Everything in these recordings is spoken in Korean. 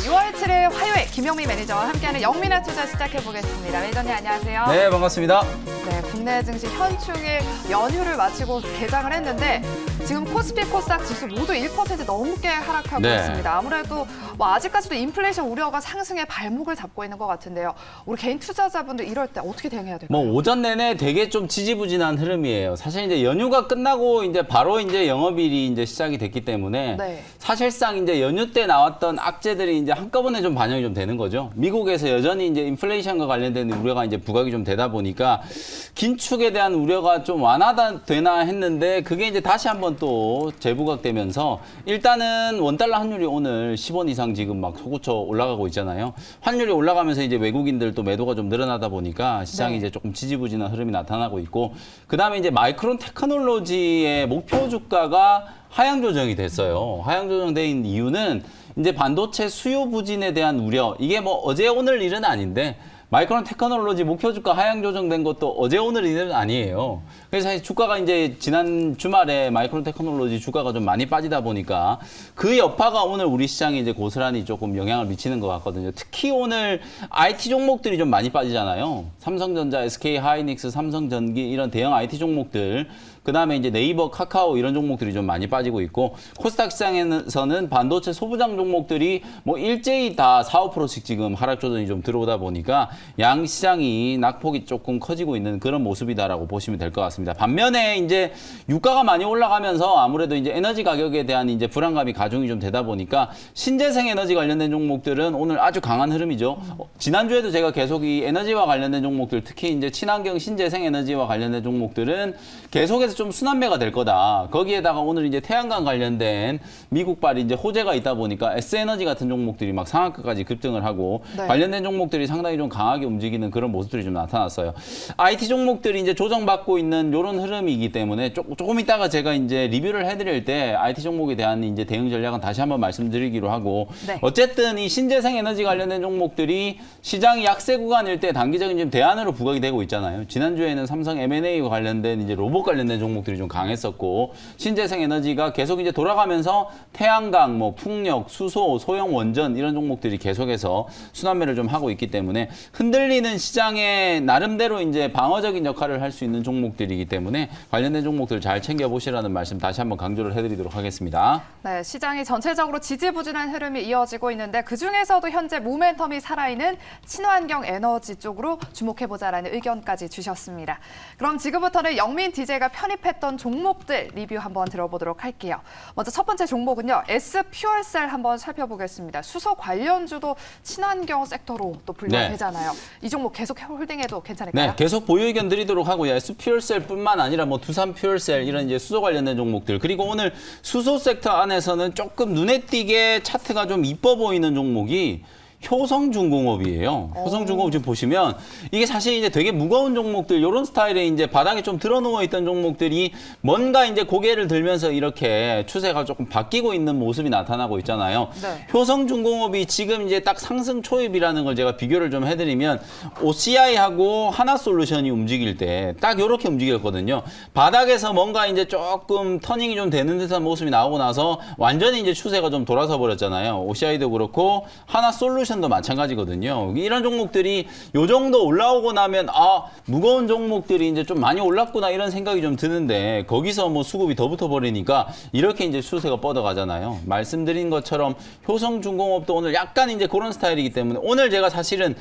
6월 7일 화요일 김영미 매니저와 함께하는 영민한 투자 시작해보겠습니다. 매니저님 안녕하세요. 네, 반갑습니다. 네, 국내 증시 현충일 연휴를 마치고 개장을 했는데 지금 코스피, 코스닥 지수 모두 1% 넘게 하락하고 네. 있습니다. 아무래도 뭐 아직까지도 인플레이션 우려가 상승의 발목을 잡고 있는 것 같은데요. 우리 개인 투자자분들 이럴 때 어떻게 대응해야 될까요? 뭐 오전 내내 되게 좀 지지부진한 흐름이에요. 사실 이제 연휴가 끝나고 이제 바로 이제 영업일이 이제 시작이 됐기 때문에 네. 사실상 이제 연휴 때 나왔던 악재들이 이제 한꺼번에 좀 반영이 좀 되는 거죠. 미국에서 여전히 이제 인플레이션과 관련된 우려가 이제 부각이 좀 되다 보니까 긴축에 대한 우려가 좀 완화되나 했는데 그게 이제 다시 한번 또 재부각되면서 일단은 원달러 환율이 오늘 10원 이상 지금 막 솟구쳐 올라가고 있잖아요. 환율이 올라가면서 이제 외국인들 또 매도가 좀 늘어나다 보니까 시장이 네. 이제 조금 지지부진한 흐름이 나타나고 있고 그다음에 이제 마이크론 테크놀로지의 목표 주가가 하향 조정이 됐어요. 하향 조정된 이유는 이제 반도체 수요 부진에 대한 우려. 이게 뭐 어제 오늘 일은 아닌데 마이크론 테크놀로지 목표 주가 하향 조정된 것도 어제 오늘 일은 아니에요. 그래서 사실 주가가 이제 지난 주말에 마이크론 테크놀로지 주가가 좀 많이 빠지다 보니까 그 여파가 오늘 우리 시장에 이제 고스란히 조금 영향을 미치는 것 같거든요. 특히 오늘 IT 종목들이 좀 많이 빠지잖아요. 삼성전자, SK 하이닉스, 삼성전기 이런 대형 IT 종목들. 그다음에 이제 네이버, 카카오 이런 종목들이 좀 많이 빠지고 있고 코스닥 시장에서는 반도체 소부장 종목들이 뭐 일제히 다 4, 5%씩 지금 하락 조정이 좀 들어오다 보니까 양 시장이 낙폭이 조금 커지고 있는 그런 모습이다라고 보시면 될 것 같습니다. 반면에 이제 유가가 많이 올라가면서 아무래도 이제 에너지 가격에 대한 이제 불안감이 가중이 좀 되다 보니까 신재생 에너지 관련된 종목들은 오늘 아주 강한 흐름이죠. 지난주에도 제가 계속 이 에너지와 관련된 종목들 특히 이제 친환경 신재생 에너지와 관련된 종목들은 계속해서 좀 순환매가 될 거다. 거기에다가 오늘 이제 태양광 관련된 미국발 이제 호재가 있다 보니까 S에너지 같은 종목들이 막 상한가까지 급등을 하고 네. 관련된 종목들이 상당히 좀 강하게 움직이는 그런 모습들이 좀 나타났어요. IT 종목들이 이제 조정받고 있는 이런 흐름이기 때문에 조금 이따가 제가 이제 리뷰를 해드릴 때 IT 종목에 대한 이제 대응 전략은 다시 한번 말씀드리기로 하고 네. 어쨌든 이 신재생 에너지 관련된 종목들이 시장이 약세 구간일 때 단기적인 지금 대안으로 부각이 되고 있잖아요. 지난주에는 삼성 M&A와 관련된 이제 로봇 관련된 종목들이 좀 강했었고 신재생 에너지가 계속 이제 돌아가면서 태양광, 뭐 풍력, 수소, 소형 원전 이런 종목들이 계속해서 순환매를 좀 하고 있기 때문에 흔들리는 시장에 나름대로 이제 방어적인 역할을 할 수 있는 종목들이기 때문에 관련된 종목들 잘 챙겨 보시라는 말씀 다시 한번 강조를 해드리도록 하겠습니다. 네, 시장이 전체적으로 지지부진한 흐름이 이어지고 있는데 그중에서도 현재 모멘텀이 살아있는 친환경 에너지 쪽으로 주목해보자라는 의견까지 주셨습니다. 그럼 지금부터는 영민 DJ가 편입했던 종목들 리뷰 한번 들어보도록 할게요. 먼저 첫 번째 종목은요. S퓨얼셀 한번 살펴보겠습니다. 수소 관련주도 친환경 섹터로 또 분류가 네. 되잖아요. 이 종목 계속 홀딩해도 괜찮을까요? 네, 계속 보유 의견 드리도록 하고요. S퓨얼셀뿐만 아니라 뭐 두산퓨얼셀 이런 이제 수소 관련된 종목들 그리고 오늘 수소 섹터 안에서는 조금 눈에 띄게 차트가 좀 이뻐 보이는 종목이 효성중공업이에요. 효성중공업 지금 보시면 이게 사실 이제 되게 무거운 종목들 이런 스타일의 이제 바닥에 좀 드러누워 있던 종목들이 뭔가 이제 고개를 들면서 이렇게 추세가 조금 바뀌고 있는 모습이 나타나고 있잖아요. 네. 효성중공업이 지금 이제 딱 상승 초입이라는 걸 제가 비교를 좀 해드리면 OCI하고 하나솔루션이 움직일 때 딱 이렇게 움직였거든요. 바닥에서 뭔가 이제 조금 터닝이 좀 되는 듯한 모습이 나오고 나서 완전히 이제 추세가 좀 돌아서 버렸잖아요. OCI도 그렇고 하나솔루션도 마찬가지거든요. 이런 종목들이 요 정도 올라오고 나면 아 무거운 종목들이 이제 좀 많이 올랐구나 이런 생각이 좀 드는데 거기서 뭐 수급이 더 붙어버리니까 이렇게 이제 추세가 뻗어가잖아요. 말씀드린 것처럼 효성중공업도 오늘 약간 이제 그런 스타일이기 때문에 오늘 제가 사실은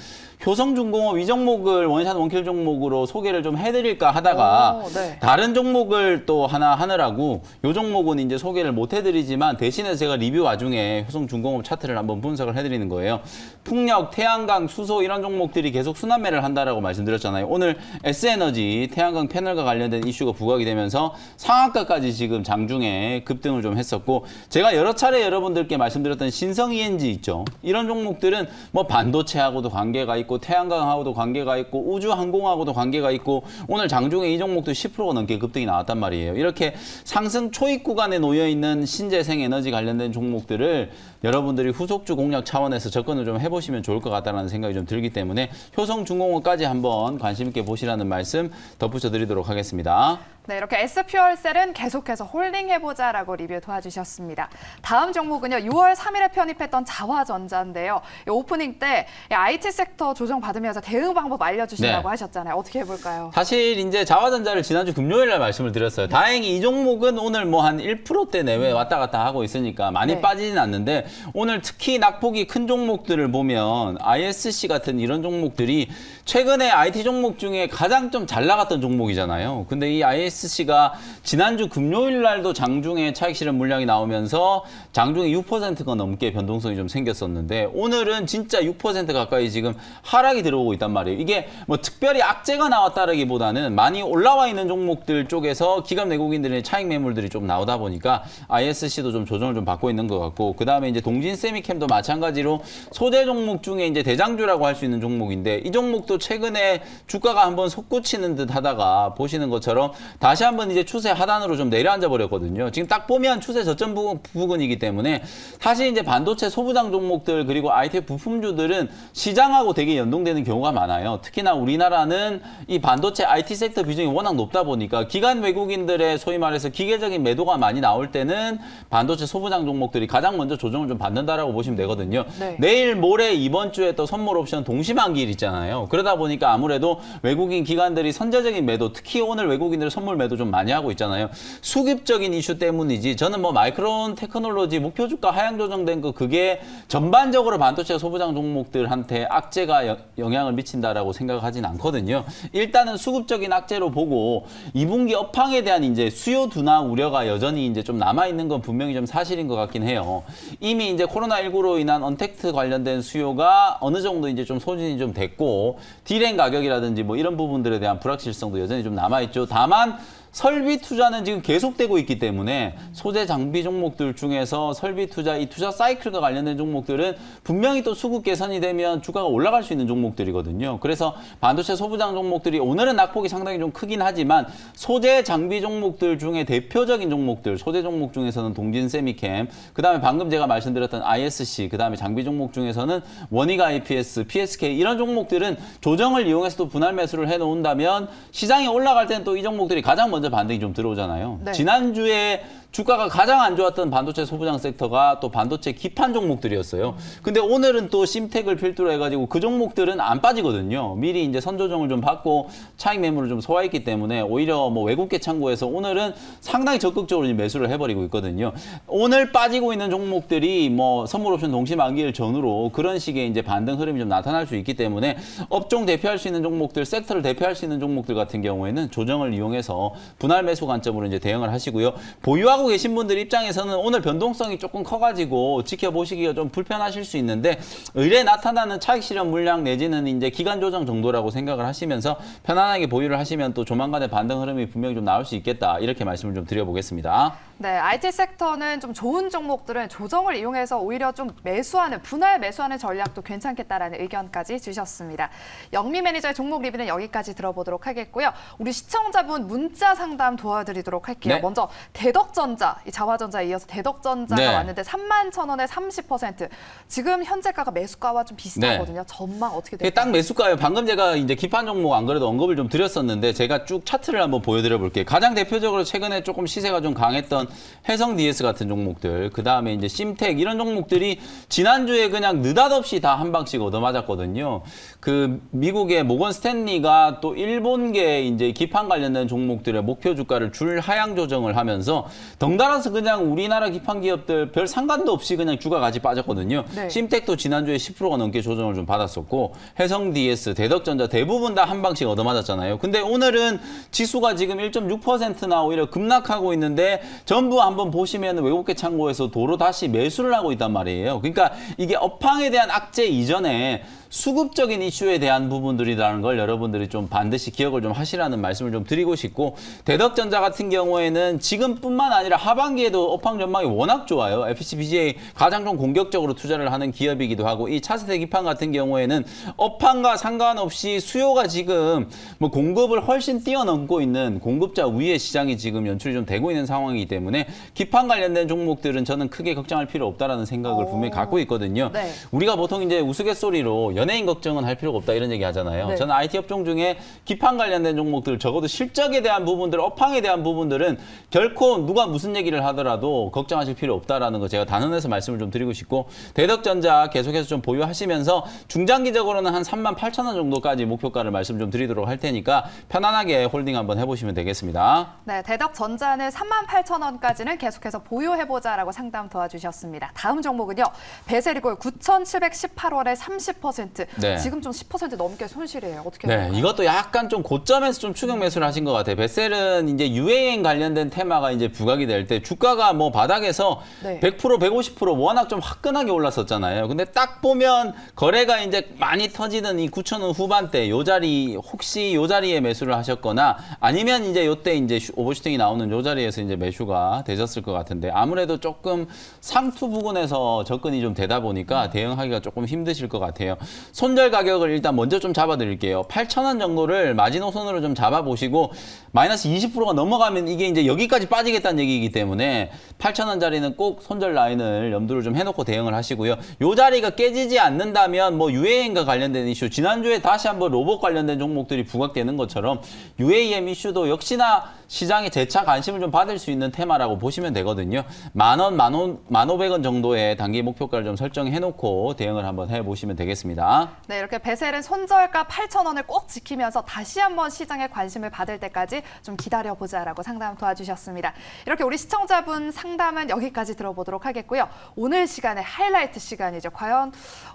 효성중공업 이 종목을 원샷 원킬 종목으로 소개를 좀 해드릴까 하다가 네. 다른 종목을 또 하나 하느라고 요 종목은 이제 소개를 못 해드리지만 대신에 제가 리뷰 와중에 효성중공업 차트를 한번 분석을 해드리는 거예요. 풍력, 태양광, 수소 이런 종목들이 계속 순환매를 한다라고 말씀드렸잖아요. 오늘 S에너지, 태양광 패널과 관련된 이슈가 부각이 되면서 상한가까지 지금 장중에 급등을 좀 했었고 제가 여러 차례 여러분들께 말씀드렸던 신성 ENG 있죠. 이런 종목들은 뭐 반도체하고도 관계가 있고 태양광하고도 관계가 있고 우주항공하고도 관계가 있고 오늘 장중에 이 종목도 10%가 넘게 급등이 나왔단 말이에요. 이렇게 상승 초입 구간에 놓여 있는 신재생 에너지 관련된 종목들을 여러분들이 후속주 공략 차원에서 접근을 좀 좀 해보시면 좋을 것 같다는 생각이 좀 들기 때문에 효성중공업까지 한번 관심 있게 보시라는 말씀 덧붙여 드리도록 하겠습니다. 네, 이렇게 S퓨얼셀은 계속해서 홀딩해보자라고 리뷰 도와주셨습니다. 다음 종목은요, 6월 3일에 편입했던 자화전자인데요. 오프닝 때 IT 섹터 조정 받으면서 대응 방법 알려주시라고 하셨잖아요. 어떻게 해볼까요? 사실 이제 자화전자를 지난주 금요일 날 말씀을 드렸어요. 다행히 이 종목은 오늘 뭐 한 1%대 내외 왔다 갔다 하고 있으니까 많이 빠지진 않는데 오늘 특히 낙폭이 큰 종목들을 보면 ISC 같은 이런 종목들이 최근에 IT 종목 중에 가장 좀 잘 나갔던 종목이잖아요. 근데 이 ISC가 지난주 금요일 날도 장중에 차익 실현 물량이 나오면서 장중에 6%가 넘게 변동성이 좀 생겼었는데 오늘은 진짜 6% 가까이 지금 하락이 들어오고 있단 말이에요. 이게 뭐 특별히 악재가 나왔다라기보다는 많이 올라와 있는 종목들 쪽에서 기관 외국인들의 차익 매물들이 좀 나오다 보니까 ISC도 좀 조정을 좀 받고 있는 것 같고 그다음에 이제 동진 세미캠도 마찬가지로 소재 종목 중에 이제 대장주라고 할 수 있는 종목인데 이 종목도 최근에 주가가 한번 솟구치는 듯 하다가 보시는 것처럼 다시 한번 이제 추세 하단으로 좀 내려앉아 버렸거든요. 지금 딱 보면 추세 저점 부근이기 때문에 사실 이제 반도체 소부장 종목들 그리고 IT 부품주들은 시장하고 되게 연동되는 경우가 많아요. 특히나 우리나라는 이 반도체 IT 섹터 비중이 워낙 높다 보니까 기관 외국인들의 소위 말해서 기계적인 매도가 많이 나올 때는 반도체 소부장 종목들이 가장 먼저 조정을 좀 받는다라고 보시면 되거든요. 네. 내일 모레 이번 주에 또 선물 옵션 동시만기일 있잖아요. 그러다 보니까 아무래도 외국인 기관들이 선제적인 매도, 특히 오늘 외국인들 선물 매도 좀 많이 하고 있잖아요. 수급적인 이슈 때문이지 저는 뭐 마이크론 테크놀로지 목표 주가 하향 조정된 거 그게 전반적으로 반도체 소부장 종목들한테 악재가 영향을 미친다라고 생각하진 않거든요. 일단은 수급적인 악재로 보고 2분기 업황에 대한 이제 수요 둔화 우려가 여전히 이제 좀 남아 있는 건 분명히 좀 사실인 것 같긴 해요. 이미 이제 코로나19로 인한 언택트 관련된 수요가 어느 정도 이제 좀 소진이 좀 됐고 디램 가격이라든지 뭐 이런 부분들에 대한 불확실성도 여전히 좀 남아 있죠. 다만 설비 투자는 지금 계속되고 있기 때문에 소재 장비 종목들 중에서 설비 투자, 이 투자 사이클과 관련된 종목들은 분명히 또 수급 개선이 되면 주가가 올라갈 수 있는 종목들이거든요. 그래서 반도체 소부장 종목들이 오늘은 낙폭이 상당히 좀 크긴 하지만 소재 장비 종목들 중에 대표적인 종목들, 소재 종목 중에서는 동진 세미캠, 그다음에 방금 제가 말씀드렸던 ISC, 그다음에 장비 종목 중에서는 원익 IPS, PSK 이런 종목들은 조정을 이용해서 또 분할 매수를 해 놓는다면 시장이 올라갈 때는 또 이 종목들이 가장 먼저 반등이 좀 들어오잖아요. 네. 지난주에 주가가 가장 안 좋았던 반도체 소부장 섹터가 또 반도체 기판 종목들이었어요. 근데 오늘은 또 심텍을 필두로 해가지고 그 종목들은 안 빠지거든요. 미리 이제 선조정을 좀 받고 차익 매물을 좀 소화했기 때문에 오히려 뭐 외국계 창구에서 오늘은 상당히 적극적으로 매수를 해버리고 있거든요. 오늘 빠지고 있는 종목들이 뭐 선물 옵션 동시 만기일 전후로 그런 식의 이제 반등 흐름이 좀 나타날 수 있기 때문에 업종 대표할 수 있는 종목들, 섹터를 대표할 수 있는 종목들 같은 경우에는 조정을 이용해서 분할 매수 관점으로 이제 대응을 하시고요. 보유하고 계신 분들 입장에서는 오늘 변동성이 조금 커가지고 지켜보시기가 좀 불편하실 수 있는데 의뢰 나타나는 차익 실현 물량 내지는 이제 기간 조정 정도라고 생각을 하시면서 편안하게 보유를 하시면 또 조만간의 반등 흐름이 분명히 좀 나올 수 있겠다 이렇게 말씀을 좀 드려보겠습니다. 네, IT 섹터는 좀 좋은 종목들은 조정을 이용해서 오히려 좀 매수하는, 분할 매수하는 전략도 괜찮겠다라는 의견까지 주셨습니다. 영미 매니저의 종목 리뷰는 여기까지 들어보도록 하겠고요. 우리 시청자분 문자 상담 도와드리도록 할게요. 네. 먼저 대덕전자, 이 자화전자에 이어서 대덕전자가 네. 왔는데 31,000원에 30%. 지금 현재가가 매수가와 좀 비슷하거든요. 전망 어떻게 이게 될까요? 딱 매수가예요. 방금 제가 이제 기판 종목 안 그래도 언급을 좀 드렸었는데 제가 쭉 차트를 한번 보여드려 볼게요. 가장 대표적으로 최근에 조금 시세가 좀 강했던 해성 DS 같은 종목들, 그 다음에 이제 심텍 이런 종목들이 지난주에 그냥 느닷없이 다 한 방씩 얻어맞았거든요. 그 미국의 모건 스탠리가 또 일본계 이제 기판 관련된 종목들의 목표 주가를 줄 하향 조정을 하면서 덩달아서 그냥 우리나라 기판 기업들 별 상관도 없이 그냥 주가 같이 빠졌거든요. 네. 심텍도 지난주에 10%가 넘게 조정을 좀 받았었고 해성 DS, 대덕전자 대부분 다 한 방씩 얻어맞았잖아요. 근데 오늘은 지수가 지금 1.6%나 오히려 급락하고 있는데 전부 한번 보시면 외국계 창고에서 도로 다시 매수를 하고 있단 말이에요. 그러니까 이게 업황에 대한 악재 이전에 수급적인 이슈에 대한 부분들이라는 걸 여러분들이 좀 반드시 기억을 좀 하시라는 말씀을 좀 드리고 싶고 대덕전자 같은 경우에는 지금뿐만 아니라 하반기에도 업황 전망이 워낙 좋아요. FCBGA 가장 좀 공격적으로 투자를 하는 기업이기도 하고 이 차세대 기판 같은 경우에는 업황과 상관없이 수요가 지금 뭐 공급을 훨씬 뛰어넘고 있는 공급자 위의 시장이 지금 연출이 좀 되고 있는 상황이기 때문에 때문에 기판 관련된 종목들은 저는 크게 걱정할 필요 없다라는 생각을 분명히 갖고 있거든요. 네. 우리가 보통 이제 우스갯소리로 연예인 걱정은 할 필요가 없다 이런 얘기 하잖아요. 네. 저는 IT 업종 중에 기판 관련된 종목들 적어도 실적에 대한 부분들, 업황에 대한 부분들은 결코 누가 무슨 얘기를 하더라도 걱정하실 필요 없다라는 거 제가 단언해서 말씀을 좀 드리고 싶고 대덕전자 계속해서 좀 보유하시면서 중장기적으로는 한 38,000원 정도까지 목표가를 말씀 좀 드리도록 할 테니까 편안하게 홀딩 한번 해보시면 되겠습니다. 네, 대덕전자는 38,000원까지는 계속해서 보유해보자라고 상담 도와주셨습니다. 다음 종목은요. 베세리골 9,718원에 30%. 네. 지금 좀 10% 넘게 손실이에요. 어떻게 네, 해요? 이것도 약간 좀 고점에서 좀 추격 매수를 하신 것 같아요. 베셀은 이제 유해행 관련된 테마가 이제 부각이 될 때 주가가 뭐 바닥에서 네. 100%, 150% 워낙 좀 화끈하게 올랐었잖아요. 근데 딱 보면 거래가 이제 많이 터지는 이 9,000원 후반대 요 자리 혹시 요 자리에 매수를 하셨거나 아니면 이제 요때 이제 오버슈팅이 나오는 요 자리에서 이제 매수가 되셨을 것 같은데 아무래도 조금 상투 부근에서 접근이 좀 되다 보니까 대응하기가 조금 힘드실 것 같아요. 손절 가격을 일단 먼저 좀 잡아드릴게요. 8,000원 정도를 마지노선으로 좀 잡아보시고 마이너스 20%가 넘어가면 이게 이제 여기까지 빠지겠다는 얘기이기 때문에 8,000원짜리는 꼭 손절 라인을 염두를 좀 해놓고 대응을 하시고요. 요 자리가 깨지지 않는다면 뭐 UAM과 관련된 이슈 지난주에 다시 한번 로봇 관련된 종목들이 부각되는 것처럼 UAM 이슈도 역시나 시장에 재차 관심을 좀 받을 수 있는 테마라고 보시면 되거든요. 10,000원, 1,500원 정도의 단기 목표가를 좀 설정해놓고 대응을 한번 해보시면 되겠습니다. 네, 이렇게 베셀은 손절가 8,000원을 꼭 지키면서 다시 한번 시장에 관심을 받을 때까지 좀 기다려보자라고 상담 도와주셨습니다. 이렇게 우리 시청자분 상담은 여기까지 들어보도록 하겠고요. 오늘 시간에 하이라이트 시간이죠. 과연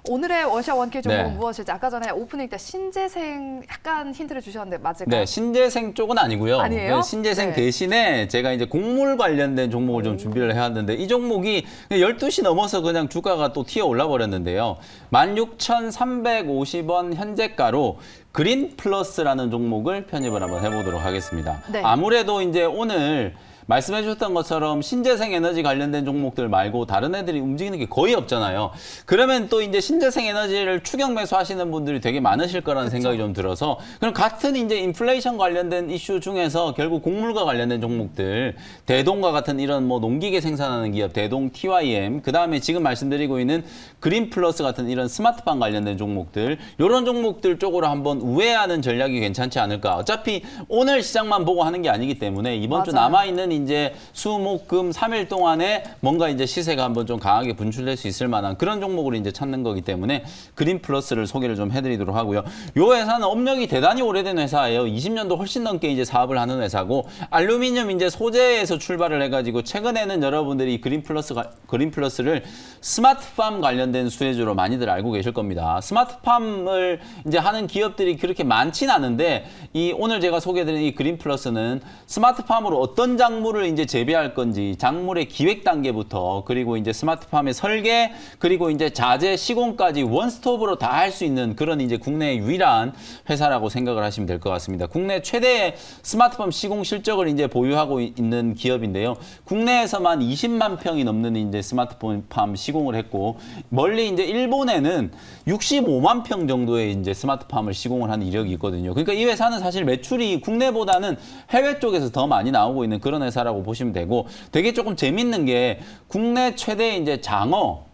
오늘의 원샷 원킬 종목은 네. 무엇일지 아까 전에 오프닝 때 신재생 약간 힌트를 주셨는데 맞을까요? 네, 신재생 쪽은 아니고요. 아니에요? 네, 신재생 네. 대신에 제가 이제 곡물 관련된 종목을 좀 준비를 해왔는데 이 종목이 12시 넘어서 그냥 주가가 또 튀어 올라 버렸는데요. 16,350원 현재가로 그린 플러스라는 종목을 편입을 한번 해보도록 하겠습니다. 네. 아무래도 이제 오늘 말씀해 주셨던 것처럼 신재생 에너지 관련된 종목들 말고 다른 애들이 움직이는 게 거의 없잖아요. 그러면 또 이제 신재생 에너지를 추격 매수하시는 분들이 되게 많으실 거라는 생각이 좀 들어서 그럼 같은 이제 인플레이션 관련된 이슈 중에서 결국 곡물과 관련된 종목들 대동과 같은 이런 뭐 농기계 생산하는 기업 대동 TYM 그다음에 지금 말씀드리고 있는 그린 플러스 같은 이런 스마트팜 관련된 종목들 이런 종목들 쪽으로 한번 우회하는 전략이 괜찮지 않을까. 어차피 오늘 시장만 보고 하는 게 아니기 때문에 이번 주 맞아요. 남아 있는 이제 수, 목, 금 3일 동안에 뭔가 이제 시세가 한번 좀 강하게 분출될 수 있을 만한 그런 종목을 이제 찾는 거기 때문에 그린 플러스를 소개를 좀 해드리도록 하고요. 요 회사는 업력이 대단히 오래된 회사예요. 20년도 훨씬 넘게 이제 사업을 하는 회사고 알루미늄 이제 소재에서 출발을 해가지고 최근에는 여러분들이 그린 플러스를 스마트팜 관련된 수혜주로 많이들 알고 계실 겁니다. 스마트팜을 이제 하는 기업들이 그렇게 많진 않은데 이 오늘 제가 소개해드린 이 그린 플러스는 스마트팜으로 어떤 작물을 이제 재배할 건지 작물의 기획 단계부터 그리고 이제 스마트팜의 설계 그리고 이제 자재 시공까지 원스톱으로 다 할 수 있는 그런 이제 국내 유일한 회사라고 생각을 하시면 될 것 같습니다. 국내 최대의 스마트팜 시공 실적을 이제 보유하고 있는 기업인데요. 국내에서만 20만 평이 넘는 이제 스마트팜 시공을 했고 멀리 이제 일본에는 65만 평 정도의 이제 스마트팜을 시공을 한 이력이 있거든요. 그러니까 이 회사는 사실 매출이 국내보다는 해외 쪽에서 더 많이 나오고 있는 그런 회사라고 보시면 되고 되게 조금 재밌는 게 국내 최대 이제 장어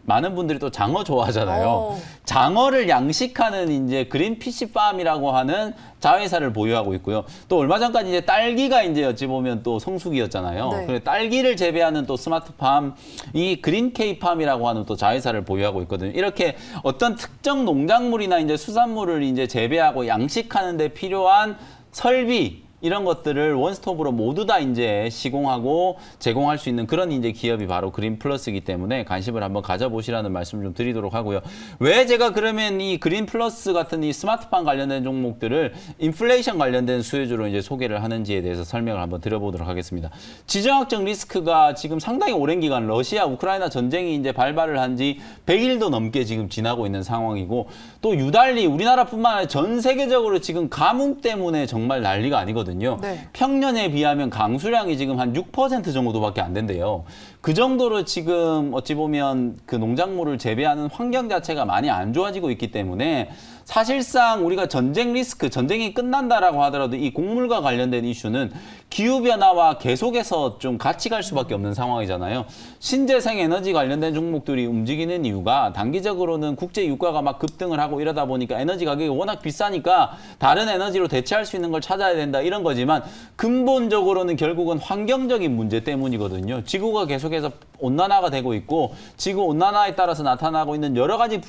많은 분들이 또 장어 좋아하잖아요. 장어를 양식하는 이제 그린피시 팜이라고 하는 자회사를 보유하고 있고요. 또 얼마 전까지 이제 딸기가 이제 어찌 보면 또 성수기였잖아요. 네. 그래서 딸기를 재배하는 또 스마트팜, 이 그린케이팜이라고 하는 또 자회사를 보유하고 있거든요. 이렇게 어떤 특정 농작물이나 이제 수산물을 이제 재배하고 양식하는 데 필요한 설비 이런 것들을 원스톱으로 모두 다 이제 시공하고 제공할 수 있는 그런 이제 기업이 바로 그린 플러스이기 때문에 관심을 한번 가져보시라는 말씀 좀 드리도록 하고요. 왜 제가 그러면 이 그린 플러스 같은 이 스마트팜 관련된 종목들을 인플레이션 관련된 수혜주로 이제 소개를 하는지에 대해서 설명을 한번 드려보도록 하겠습니다. 지정학적 리스크가 지금 상당히 오랜 기간 러시아 우크라이나 전쟁이 이제 발발을 한 지 100일도 넘게 지금 지나고 있는 상황이고 또 유달리 우리나라뿐만 아니라 전 세계적으로 지금 가뭄 때문에 정말 난리가 아니거든요. 네. 평년에 비하면 강수량이 지금 한 6% 정도밖에 안 된대요. 그 정도로 지금 어찌 보면 그 농작물을 재배하는 환경 자체가 많이 안 좋아지고 있기 때문에 사실상 우리가 전쟁 리스크, 전쟁이 끝난다라고 하더라도 이 곡물과 관련된 이슈는 기후변화와 계속해서 좀 같이 갈 수밖에 없는 상황이잖아요. 신재생 에너지 관련된 종목들이 움직이는 이유가 단기적으로는 국제 유가가 막 급등을 하고 이러다 보니까 에너지 가격이 워낙 비싸니까 다른 에너지로 대체할 수 있는 걸 찾아야 된다 이런 거지만 근본적으로는 결국은 환경적인 문제 때문이거든요. 지구가 계속해서 온난화가 되고 있고 지구 온난화에 따라서 나타나고 있는 여러 가지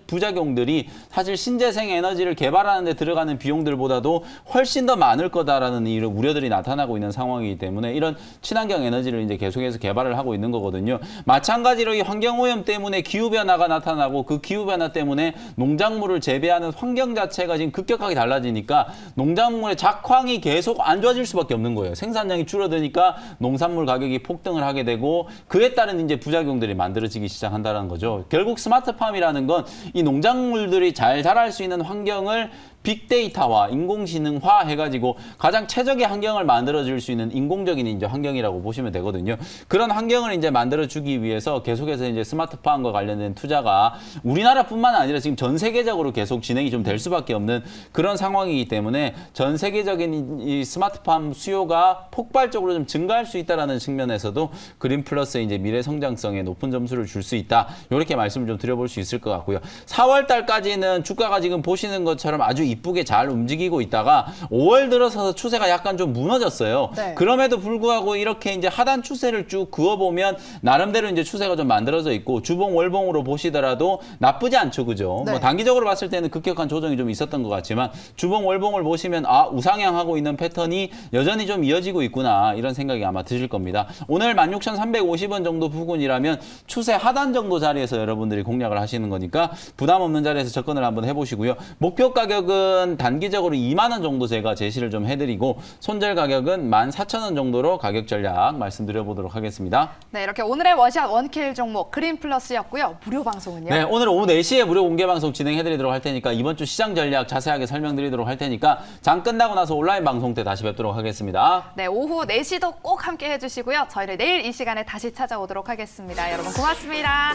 부작용들이 사실 신재생 에너지를 개발하는 데 들어가는 비용들보다도 훨씬 더 많을 거다라는 이런 우려들이 나타나고 있는 상황이기 때문에 이런 친환경 에너지를 이제 계속해서 개발을 하고 있는 거거든요. 마찬가지로 이 환경오염 때문에 기후변화가 나타나고 그 기후변화 때문에 농작물을 재배하는 환경 자체가 지금 급격하게 달라지니까 농작물의 작황이 계속 안 좋아질 수밖에 없는 거예요. 생산량이 줄어드니까 농산물 가격이 폭등을 하게 되고 그에 따른 이제 부작용들이 만들어지기 시작한다는 거죠. 결국 스마트팜이라는 건 이 농작물들이 잘 자랄 수 있는 환경을 빅데이터와 인공지능화 해가지고 가장 최적의 환경을 만들어줄 수 있는 인공적인 이제 환경이라고 보시면 되거든요. 그런 환경을 이제 만들어주기 위해서 계속해서 이제 스마트팜과 관련된 투자가 우리나라뿐만 아니라 지금 전 세계적으로 계속 진행이 좀 될 수밖에 없는 그런 상황이기 때문에 전 세계적인 이 스마트팜 수요가 폭발적으로 좀 증가할 수 있다라는 측면에서도 그린 플러스의 이제 미래 성장성에 높은 점수를 줄 수 있다. 이렇게 말씀을 좀 드려볼 수 있을 것 같고요. 4월 달까지는 주가가 지금 보시는 것처럼 아주 이쁘게 잘 움직이고 있다가 5월 들어서 추세가 약간 좀 무너졌어요. 네. 그럼에도 불구하고 이렇게 이제 하단 추세를 쭉 그어보면 나름대로 이제 추세가 좀 만들어져 있고 주봉 월봉으로 보시더라도 나쁘지 않죠, 그죠? 네. 뭐 단기적으로 봤을 때는 급격한 조정이 좀 있었던 것 같지만 주봉 월봉을 보시면 아 우상향하고 있는 패턴이 여전히 좀 이어지고 있구나 이런 생각이 아마 드실 겁니다. 오늘 16,350원 정도 부근이라면 추세 하단 정도 자리에서 여러분들이 공략을 하시는 거니까 부담 없는 자리에서 접근을 한번 해보시고요. 목표 가격은 단기적으로 2만 원 정도 제가 제시를 좀 해드리고 손절 가격은 14,000원 정도로 가격 전략 말씀드려보도록 하겠습니다. 네, 이렇게 오늘의 원샷 원킬 종목 그린 플러스였고요. 무료 방송은요? 네, 오늘 오후 4시에 무료 공개 방송 진행해드리도록 할 테니까 이번 주 시장 전략 자세하게 설명드리도록 할 테니까 장 끝나고 나서 온라인 방송 때 다시 뵙도록 하겠습니다. 네, 오후 4시도 꼭 함께 해주시고요. 저희는 내일 이 시간에 다시 찾아오도록 하겠습니다. 여러분 고맙습니다.